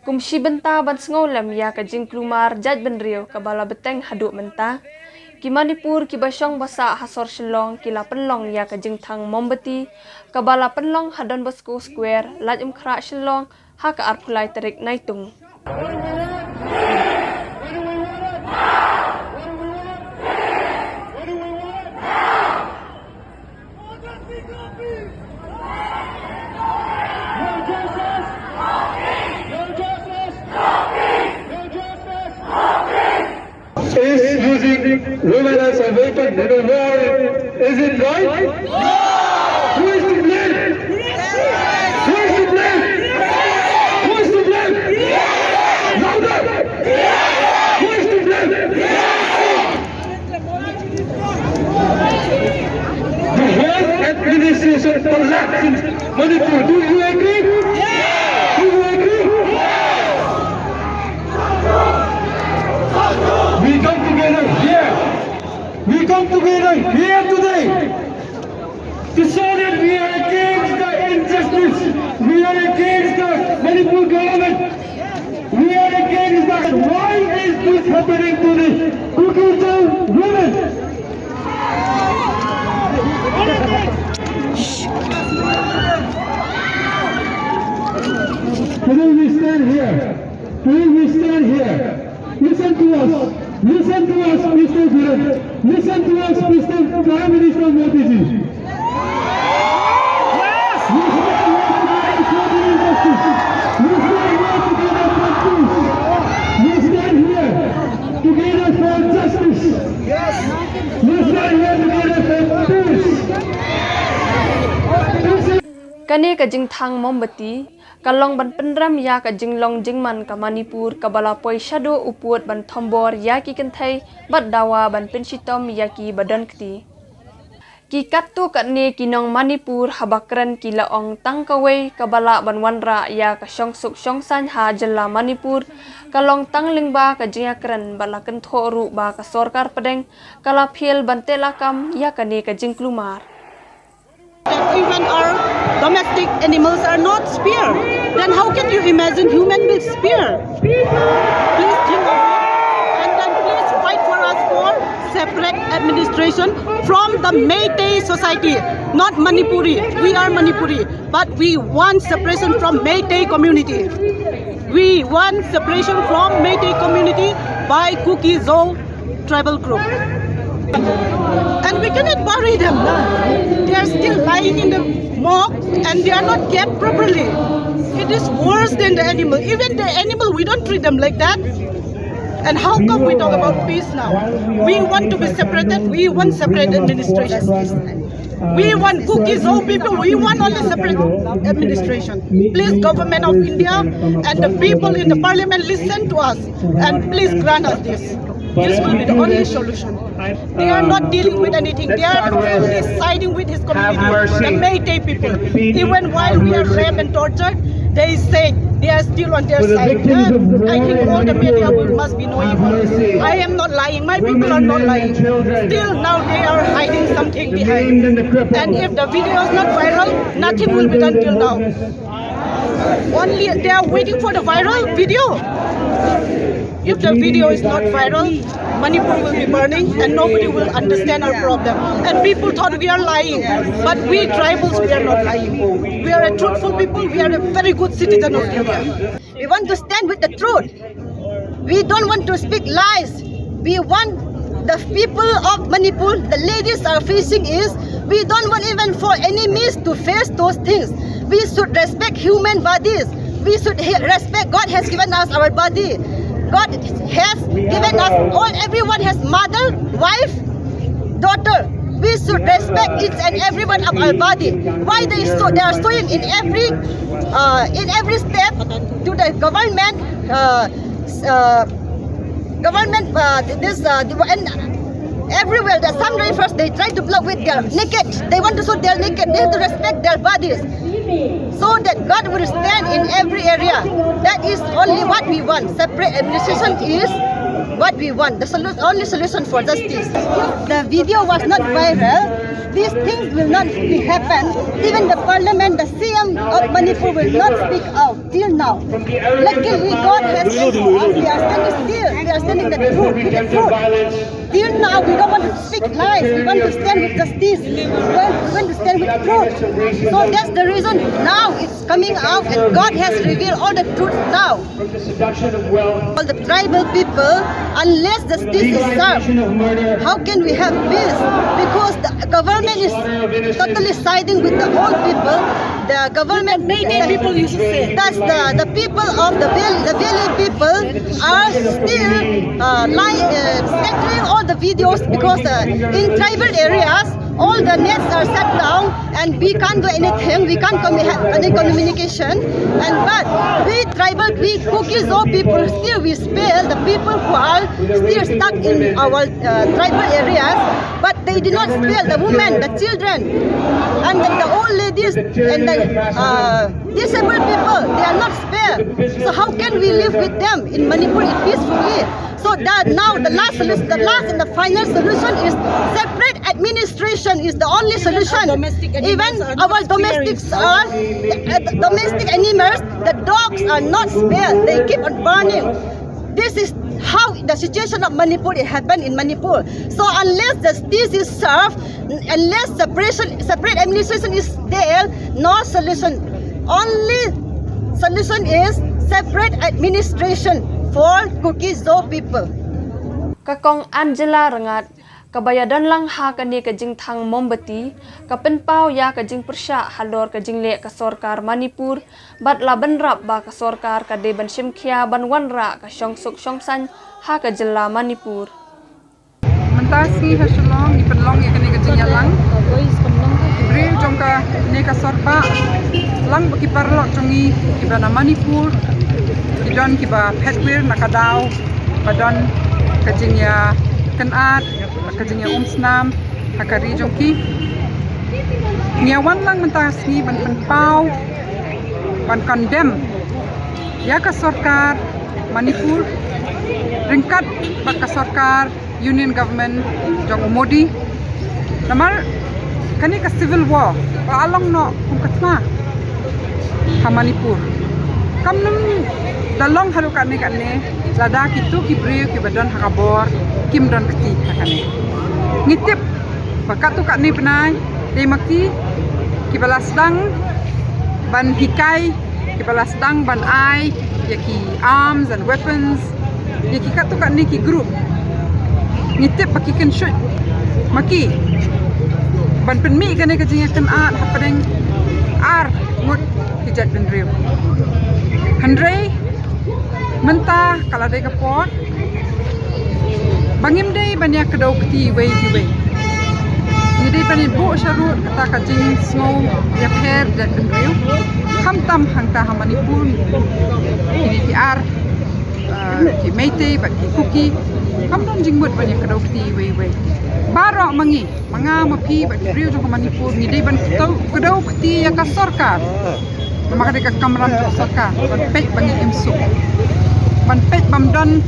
Iashimbynta ban sngewlem iaka jingklumar jaj benrio kabala beteng haduk menta. Ki Manipur ki basyong basa hasor shelong kila penlong iaka jingthang mombati kabala penlong hadon bosku square laj kra shelong haka arpulai terik naitung. Is using women as a weapon in a war, is it right? Who is to blame? Who is to blame? Who is to blame? Louder! Who is to blame? The whole administration collapsed in Manipur. Do you agree? Do you agree? We come together here. We come together here today to show that we are against the injustice. We are against the Manipur government. We are against that. Why is this happening to the Kukizal women? Today we stand here. Today we stand here. Listen to us. Listen to us, Mr. Syllad. Listen to us, Mr. Prime Minister Modi ji. Yes! We stand here together for injustice. We stand here together for peace. We stand here together for justice. Yes! We stand here together for peace. Kani ka jingthang mombati kalong ban penram ya ka jinglong jingman ka Manipur kabala poi shado uput ban thombor ya ki kenthai bat dawa ban penshitom ya ki badan kti ki kattu katne kinong Manipur habakran ki laong tangkawei kabala ban wanra ya ka shongsuk shongsan ha jella Manipur kalong tanglingba ka jingakran bala kenthoru ba ka sorkar pedeng kala phiel ban telakam ya kane ka jingklumar. That even our domestic animals are not spared, then how can you imagine human will spare? Please think of it, and then please fight for us for separate administration from the Meitei society, not Manipuri. We are Manipuri, but we want separation from Meitei community. We want separation from Meitei community by Kuki-Zo tribal group. And we cannot bury them. They are still lying in the morgue and they are not kept properly. It is worse than the animal. Even the animal, we don't treat them like that. And how come we talk about peace now? We want to be separated. We want separate administration. We want Kuki-Zo people. We want only separate administration. Please, government of India and the people in the parliament, listen to us and please grant us this. This will be the only solution. They are not dealing with anything. They are only siding with his community, the Meitei people. Even while we are raped and tortured, they say they are still on their side. I think all the media must be knowing. I am not lying. My people are not lying. Still now they are hiding something behind. And if the video is not viral, nothing will be done till now. Only they are waiting for the viral video. If the video is not viral, Manipur will be burning and nobody will understand our problem. And people thought we are lying, but we tribals, we are not lying. We are a truthful people, we are a very good citizen of India. We want to stand with the truth. We don't want to speak lies. We want the people of Manipur, the ladies are facing is, we don't want even for enemies to face those things. We should respect human bodies. We should respect God has given us our body. God has given us all, everyone has mother, wife, daughter. We should respect each and every one of our body. Why they are showing in every step to the government, and everywhere the sunrise first they try to block with their naked. They want to show their naked. They have to respect their bodies, so that God will stand in every area. That is only what we want. Separate administration is what we want. The only solution for justice. The video was not viral. these things will not be happen. Even the parliament, the CM of Manipur will not speak out till now. Luckily, God has helped us. We are standing still. We are standing the truth, with the truth. Till now, we don't want to speak lies. We want to stand with justice. We want to stand with truth. So that's the reason now it's coming out, and God has revealed all the truth now. All the tribal people, unless justice is served, how can we have peace? Because the government is totally siding with the old people. The government, people used to say. that's the people of the valley people are still scattering all the videos, because in tribal areas all the nets are shut down and we can't do anything. We can't have any communication. And but we cookies or people still we spare the people who are still stuck in our tribal areas. But they did not spare the women, the children, and the old ladies and the disabled people. They are not spared. So how can we live with them in Manipur peacefully? So that now the last and the final solution is separate administration is the only solution. Even our domestic animals, the dogs are not spared. They keep on burning. This is how the situation of Manipur happened in Manipur. So unless justice is served, unless separate administration is there, no solution. Only solution is separate administration for Kuki-Zo people. Kakong Angela Rangat, kabayadan lang haka ni ka jingthang mombati, kapenpau ya ka jing persya halor ka jingle ka sorkar Manipur, bat laban rap ba ka sorkar ka deban simkhia ban wanra ka syongsuk syongsan haka jela Manipur. Mentasi hasilong ipenlong ya kani ka jinyalang. Ibril jongka ne ka sorpa lang baki parlok jongi ibana Manipur. Idon kiba petwir nakadaw padon kajingya kenat kajingya umsnam hakari jongki nyawan lang mentasni ban penpau ban condemn ya ka sarkar Manipur ringkat bak ka sarkar union government jong Modi namar kani ka civil war along no kum katma ha Manipur kamnum dalong haru kane lada kitu kibriu kibadon hakabor kim don keti hakane ngitip bakatu kane penai demaki kibalasdang ban hikai kibalasdang ban ai yaki arms and weapons yaki katu kane ki group ngitip baki kan shoot maki ban penmi kane kajing kan art hapadeng ar ngut kijat benriu Handrei mentah kalau ada kepot bangim dei banyak kedau keti wei kiwei jadi panin bu syarut kata kajing snow ya per dan benriu kam tam hangta ha Manipur ini ti ar ki meite bak ki kuki kam don jingmut banyak kedau keti wei barok mangi manga mapi bak riu jong Manipur ni dei ban kedau keti ya ka sarkar maka dekat kamram sarkar ban pek bangi imsu ban pek bamdon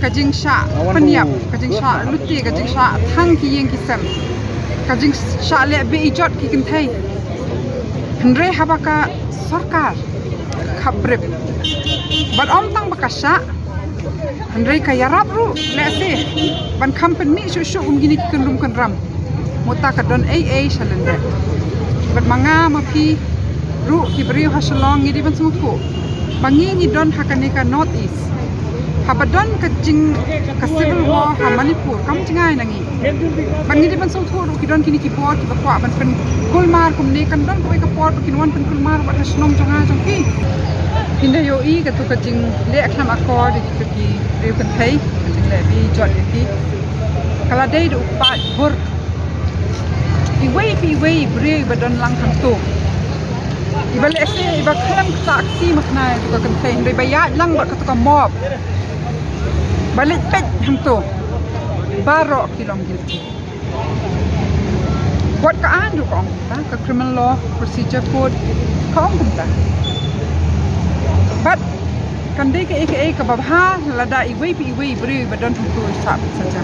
kajing sha peniap kajing sha luti kajing sha thang ki yeng ki sem kajing sha le be ijot ki kinthai hendre habaka sarkar khabrib ban om tang bakasha hendre ka yarap ru le se ban company shu gini ki kendum kenram mota ka don aa shalende ban manga mapi ru kibriu hasalong ngidi ban sumuku bangi ni don hakane ka north east habadon ka jing ka civil war ha Manipur kam jingai nangi bangi di ban sumuku ru ki don kini ki bor ki bakwa ban pen kulmar kumne kan don ko ka por kin wan pen kulmar ba hasnom jonga jongki hinda yo I ka tu ka jing le akhlam akor di ki riu kan thai jing le bi jot ki kala dei du ba bur pi wei bre badon lang kan tu ibalik ese ibak khalam saksi makna juga kenteng dari bayat lang bak kata mob balik pet ham tu barok kilong guilty buat ka anu kong ta ka criminal law procedure code kong ta but kan dei ke aka babha lada iwei bri badon tu sab saja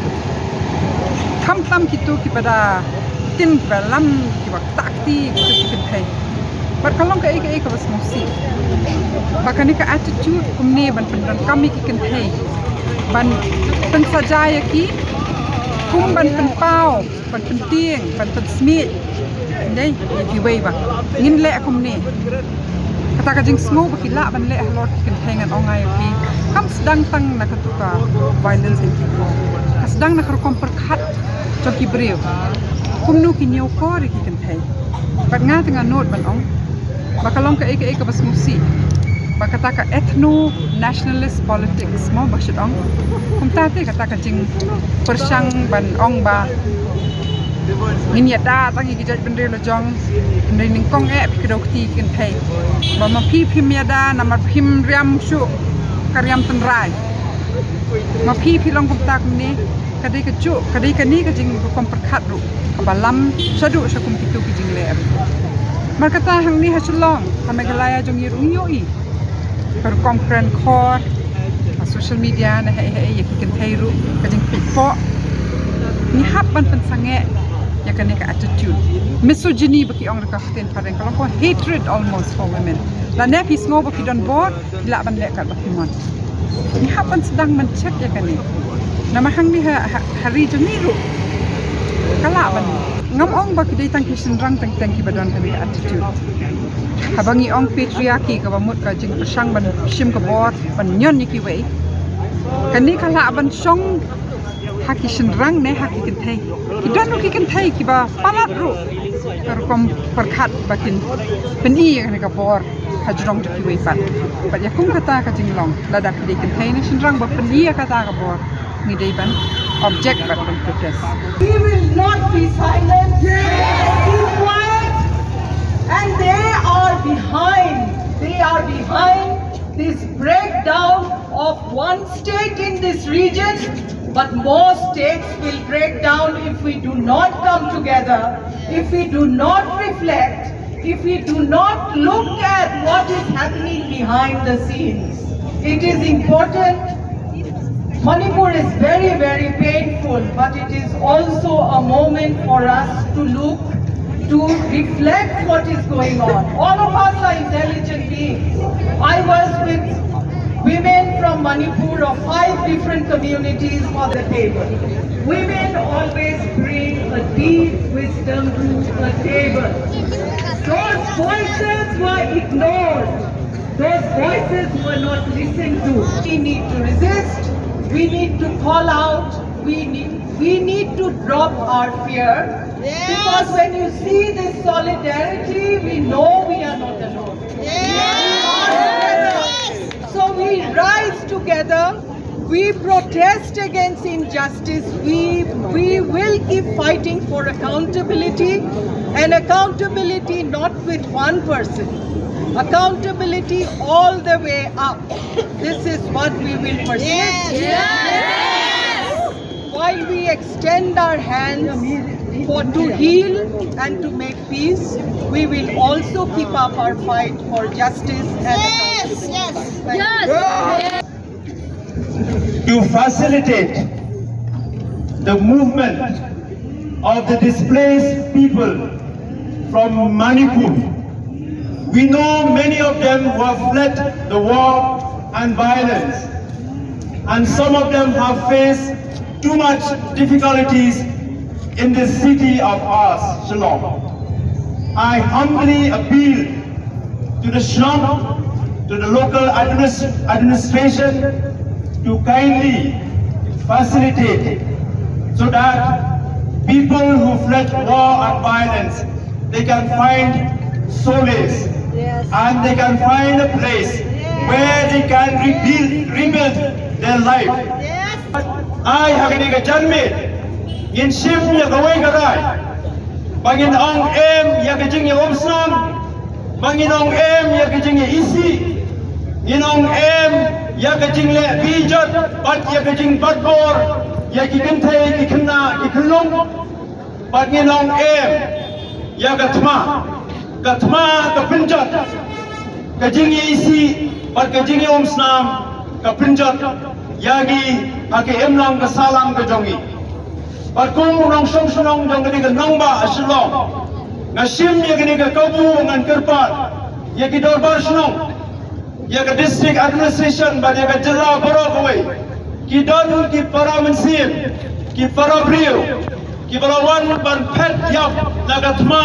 kam tam kitu kipada tin kiba lam kiba takti kikin thai but kalong ka eka bas musi bakani ka attitude kumne ban ban kami kikin thai ban pen sajaya ki kum ban pen pau ban pen tieng ban pen smith dai ki wei ba ngin le kumne kata ka jing snow bakila ban le halot kikin thai ngan ongai ki kam sedang tang na katuka violence in tipo sedang na kom perkhat choki breu kumnu ki nyau ko ri kikin thai bat nga tengah note ban ong bakalong ka eka bas musi bakata ka ethno nationalist politics mo basyad ong kumtate kata ka jing persang ban ong ba ninyada tangi gijat bendre lo jong bendre ning kong pikdokti kin thai ba ma phim yada namar phim riam shu karyam tenrai ma long kumta kumne kadai ka chu kadai ka ni ka jing kom perkhat ru balam sadu sakum kitu ki jing le markata hang ni hasulong ka Meghalaya jong yirung yoi per konkren khor social media na hai yakin thairu ka jing po ni hap ban pen sange yakan ka attitude misogyny baki ong ka khten pareng kalong ko hatred almost for women la ne pis ngo baki don board la ban le ka baki mon ni hap ban sedang man check yakan ni nama hang ni hari jemiru kala ban ngam ong baki dai tang kishin rang tang ki badon ka attitude habangi ong patriarchy ka bamut ka jing pasang ban shim ka board ban nyon ni ki wei kani kala ban song haki shin rang ne haki kin thai ki don ki kin thai ki ba palat ru kar kom perkhat bakin peni ne ka bor hajrong ki wei pat ya kum kata ka jing long lada ki kin thai ne shin rang ba peni kata ka bor ni dei ban object ban protest we will not be silent keep quiet and they are behind this breakdown of one state in this region. But more states will break down if we do not come together, if we do not reflect, if we do not look at what is happening behind the scenes. It is important. Manipur is very, very painful, but it is also a moment for us to look, to reflect what is going on. All of us are intelligent beings. I was with women from Manipur of 5 different communities for the table. Women always bring a deep wisdom to the table. Those voices were ignored. Those voices were not listened to. We need to resist. We need to call out. We need to drop our fear. Yes. Because when you see this solidarity, we know we are not alone. Yes. So we rise together, we protest against injustice, we will keep fighting for accountability, and accountability not with one person, accountability all the way up. This is what we will persist. Yes. While we extend our hands to heal and to make peace, we will also keep up our fight for justice and accountability. To facilitate the movement of the displaced people from Manipur. We know many of them who have fled the war and violence, and some of them have faced too much difficulties in this city of ours, Syllad. I humbly appeal to the slum, to the local administration to kindly facilitate so that people who fled war and violence, they can find solace and they can find a place where they can rebuild their life. I have a janme in ship ya gawai garai bangin ong em ya kajing ya omsam bangin ong em ya kajing ya isi inong em ya kajing le bijot bat ya kajing batbor ya kikenthai kikna kiklong bangin ong em ya katma kapinjot kajing ya isi bat kajing ya omsam kapinjot yagi hake emlang kasalam kajongi But kung nong song jong kini ke nongba asilong. Ngasim ya kini ke kabu ngan kerpat. Ya ki dorbar senong. Ya ke district administration ba ya ke jela Borokawai. Ki don ki para mensin. Ki para brio. Ki balawan ban pet yap naga tma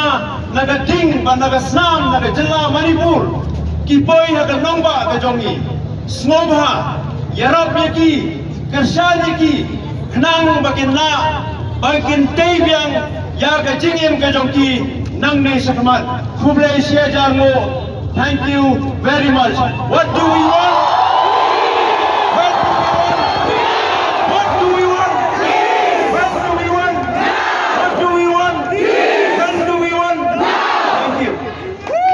naga ding ban naga snam naga jela Manipur. Ki poi ya ke nongba ke jongi. Snobha yarap ya ki kershan ya ki nang bakin na bakin teibyang ya ke jingim ke jongki nang ne sakamat kublai sia jarmo. Thank you very much. What do we want?